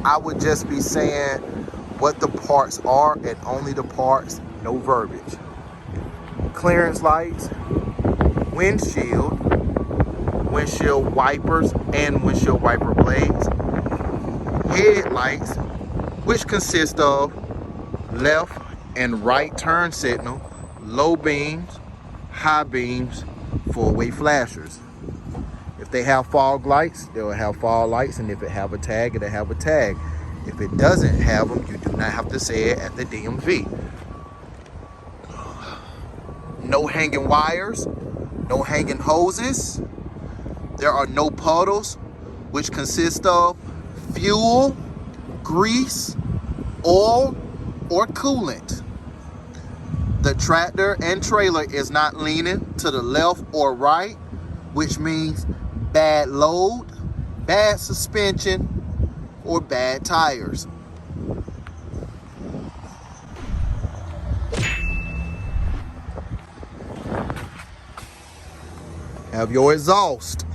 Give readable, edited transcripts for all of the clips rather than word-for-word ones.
I would just be saying what the parts are and only the parts, no verbiage. Clearance lights, windshield wipers and windshield wiper blades, headlights, which consist of left and right turn signal, low beams, high beams, four-way flashers. If they have fog lights, they'll have fog lights, and if it have a tag, it'll have a tag. If it doesn't have them, you do not have to say it at the DMV. No hanging wires, no hanging hoses. There are no puddles, which consist of fuel, grease, oil, or coolant. The tractor and trailer is not leaning to the left or right, which means bad load, bad suspension, or bad tires. Have your exhaust.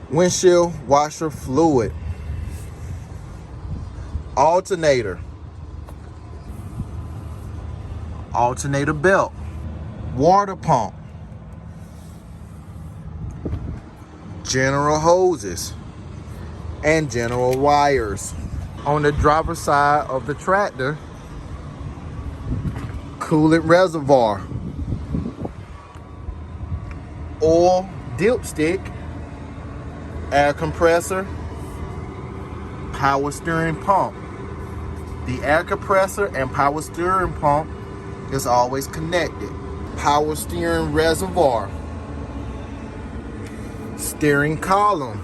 Windshield washer fluid, alternator belt, water pump, general hoses, and general wires. On the driver's side of the tractor, coolant reservoir, oil dipstick, air compressor, power steering pump. The air compressor and power steering pump is always connected. Power steering reservoir, steering column,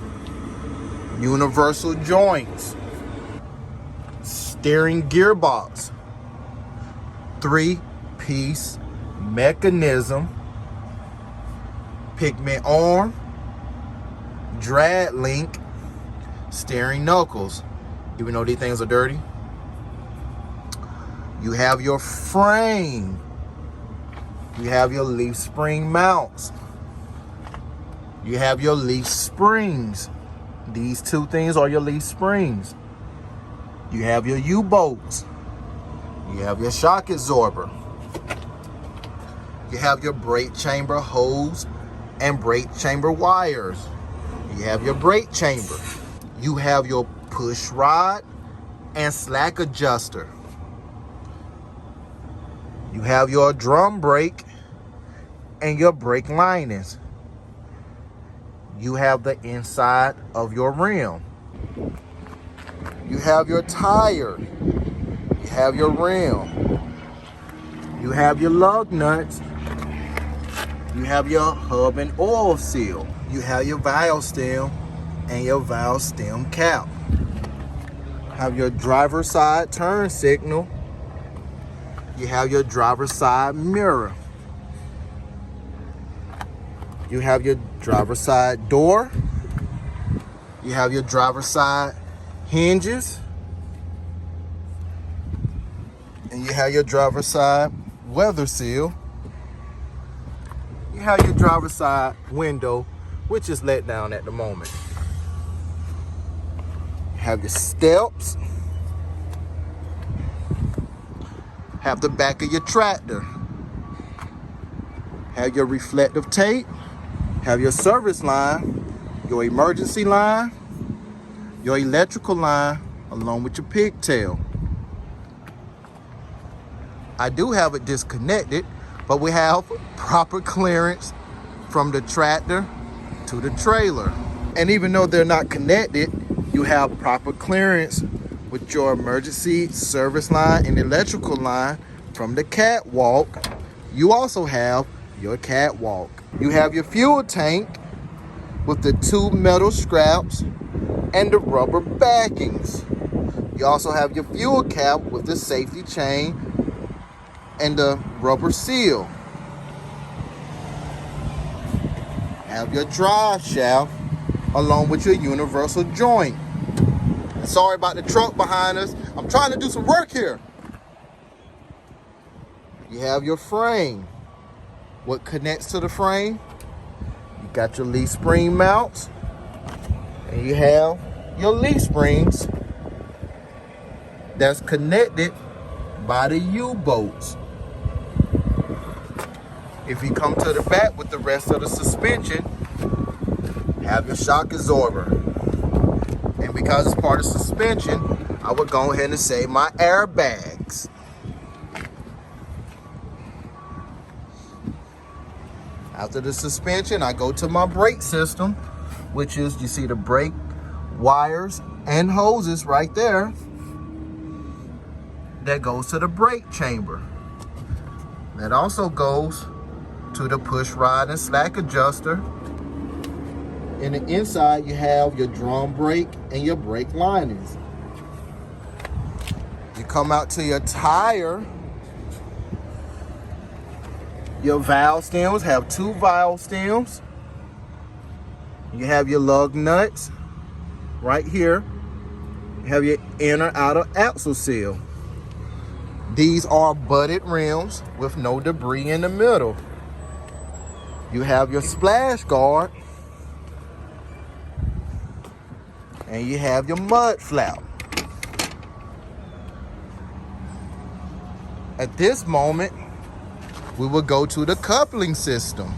universal joints, steering gearbox, 3-piece mechanism, pigment arm, drag link, steering knuckles, even though these things are dirty. You have your frame. You have your leaf spring mounts. You have your leaf springs. These two things are your leaf springs. You have your U-bolts. You have your shock absorber. You have your brake chamber hose and brake chamber wires. You have your brake chamber. You have your push rod and slack adjuster. You have your drum brake and your brake linings. You have the inside of your rim. You have your tire. You have your rim. You have your lug nuts. You have your hub and oil seal. You have your valve stem and your valve stem cap. Have your driver's side turn signal. You have your driver's side mirror. You have your driver's side door. You have your driver's side hinges. And you have your driver's side weather seal. You have your driver's side window, which is let down at the moment. You have your steps. Have the back of your tractor. Have your reflective tape. Have your service line, your emergency line, your electrical line, along with your pigtail. I do have it disconnected, but we have proper clearance from the tractor to the trailer. And even though they're not connected, you have proper clearance with your emergency service line and electrical line from the catwalk. You also have your catwalk. You have your fuel tank with the 2 metal straps and the rubber backings. You also have your fuel cap with the safety chain and the rubber seal. Have your drive shaft along with your universal joint. Sorry about the truck behind us. I'm trying to do some work here. You have your frame. What connects to the frame? You got your leaf spring mounts. And you have your leaf springs that's connected by the U-bolts. If you come to the back with the rest of the suspension, have your shock absorber. And because it's part of suspension, I would go ahead and say my airbags. After the suspension, I go to my brake system, which is, you see the brake wires and hoses right there that goes to the brake chamber. That also goes to the push rod and slack adjuster. In the inside, you have your drum brake and your brake linings. You come out to your tire. Your valve stems have 2 valve stems. You have your lug nuts right here. You have your inner outer axle seal. These are butted rims with no debris in the middle. You have your splash guard. And you have your mud flap. At this moment, we will go to the coupling system.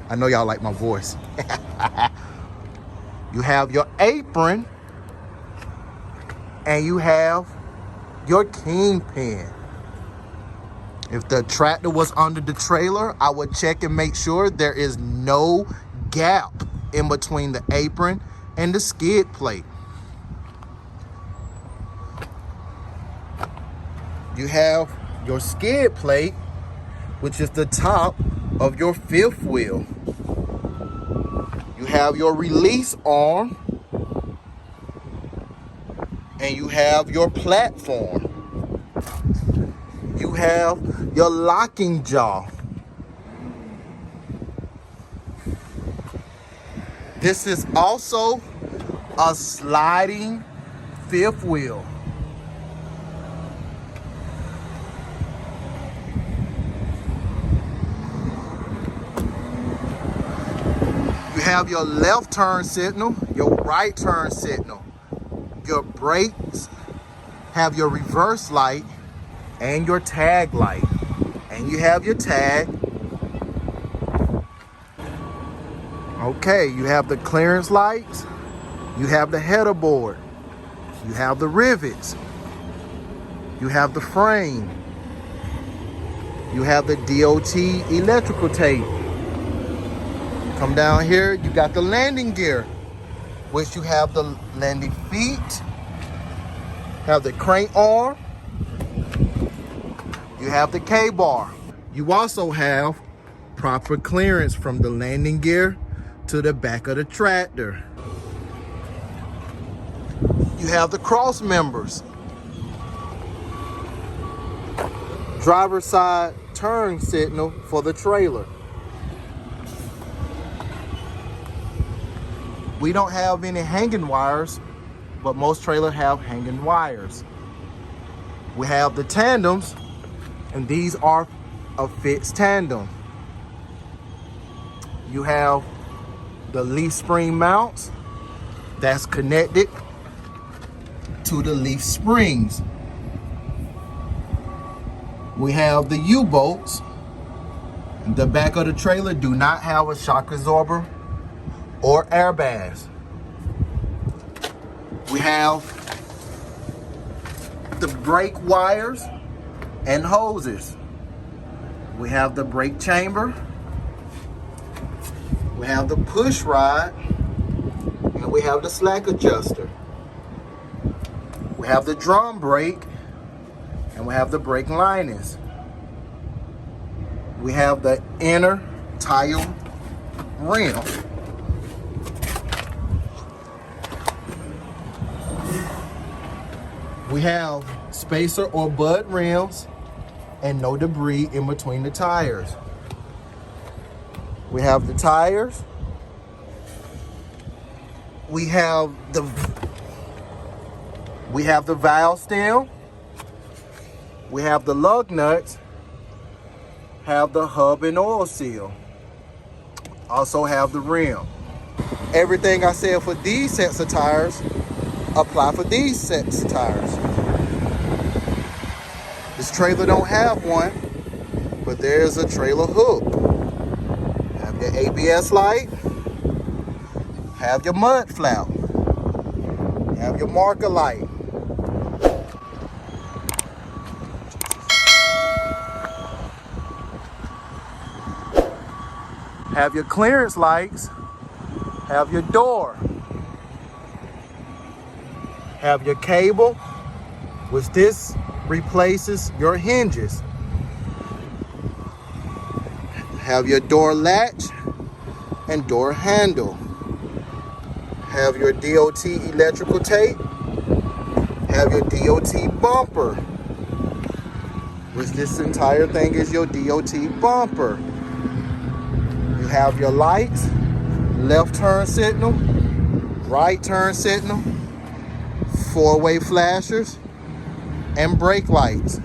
I know y'all like my voice. You have your apron and you have your kingpin. If the tractor was under the trailer, I would check and make sure there is no gap in between the apron and the skid plate. You have your skid plate, which is the top of your 5th wheel. You have your release arm and you have your platform. You have your locking jaw. This is also a sliding 5th wheel. You have your left turn signal, your right turn signal. Your brakes have your reverse light and your tag light. And you have your tag. Okay, you have the clearance lights, you have the header board, you have the rivets, you have the frame, you have the DOT electrical tape. Come down here, you got the landing gear, which you have the landing feet, have the crank arm, you have the K-bar. You also have proper clearance from the landing gear to the back of the tractor. You have the cross members. Driver's side turn signal for the trailer. We don't have any hanging wires, but most trailers have hanging wires. We have the tandems, and these are a fixed tandem. You have the leaf spring mounts that's connected to the leaf springs. We have the U-bolts. The back of the trailer do not have a shock absorber or airbags. We have the brake wires and hoses. We have the brake chamber. We have the push rod, and we have the slack adjuster. We have the drum brake, and we have the brake linings. We have the inner tire rim. We have spacer or bud rims and no debris in between the tires. We have the tires. we have the valve stem, we have the lug nuts, have the hub and oil seal, also have the rim. Everything I said for these sets of tires apply for these sets of tires. This trailer don't have one, but there's a trailer hook. Have your ABS light, have your mud flap, have your marker light. Have your clearance lights, have your door, have your cable, which this replaces your hinges. Have your door latch and door handle. Have your DOT electrical tape. Have your DOT bumper, which this entire thing is your DOT bumper. You have your lights, left turn signal, right turn signal, four-way flashers, and brake lights.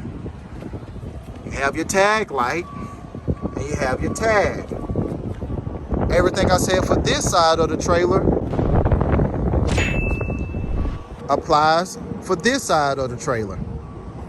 You have your tag light, and you have your tag. Everything I said for this side of the trailer applies for this side of the trailer.